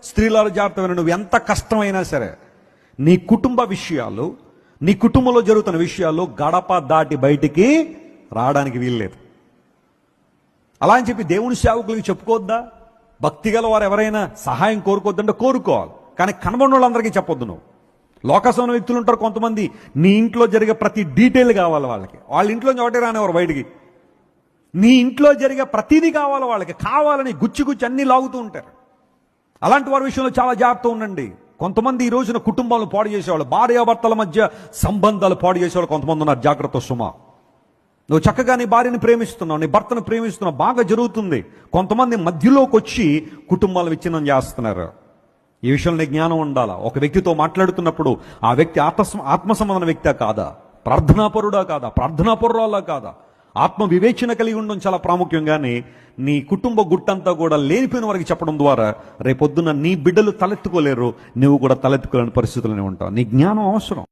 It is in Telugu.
స్త్రీల జాగ్రత్త, నువ్వు ఎంత కష్టమైనా సరే నీ కుటుంబ విషయాలు, నీ కుటుంబంలో జరుగుతున్న విషయాలు గడప దాటి బయటికి రావడానికి వీల్లేదు. అలా అని చెప్పి దేవుని సేవకులకి చెప్పుకోవద్దా? భక్తి గల వారు ఎవరైనా సహాయం కోరుకోవద్దంటే కోరుకోవాలి, కానీ కనబడిన వాళ్ళందరికీ చెప్పొద్దు. నువ్వు లోకసమైన వ్యక్తులు ఉంటారు కొంతమంది, నీ ఇంట్లో జరిగే ప్రతి డీటెయిల్ కావాలి వాళ్ళకి. వాళ్ళ ఇంట్లో ఒకటి రానివారు బయటికి. నీ ఇంట్లో జరిగే ప్రతిదీ కావాలి వాళ్ళకి, కావాలని గుచ్చి అన్నీ లాగుతూ ఉంటారు. అలాంటి వారి విషయంలో చాలా జాగ్రత్త ఉండండి. కొంతమంది ఈ రోజున కుటుంబాలను పాడు చేసేవాళ్ళు, భార్యాభర్తల మధ్య సంబంధాలు పాడు చేసేవాళ్ళు కొంతమంది ఉన్నారు. జాగ్రత్త సుమా. నువ్వు చక్కగా నీ భార్యని ప్రేమిస్తున్నావు, నీ భర్తను ప్రేమిస్తున్నావు, బాగా జరుగుతుంది. కొంతమంది మధ్యలోకి వచ్చి కుటుంబాలు విచ్ఛిన్నం చేస్తున్నారు. ఈ విషయంలో నీ జ్ఞానం ఉండాలా. ఒక వ్యక్తితో మాట్లాడుతున్నప్పుడు ఆ వ్యక్తి ఆత్మ సంబంధమైన వ్యక్తే కాదా, ప్రార్థనాపరుడా కాదా, ప్రార్థనాపరురాలా కాదా, ఆత్మ వివేచన కలిగి ఉండడం చాలా ప్రాముఖ్యంగానే నీ కుటుంబ గుట్టంతా కూడా లేనిపోయిన వారికి చెప్పడం ద్వారా రేపొద్దున నీ బిడ్డలు తలెత్తుకోలేరు, నువ్వు కూడా తలెత్తుకోలేని పరిస్థితుల్లోనే ఉంటావు. నీ జ్ఞానం అవసరం.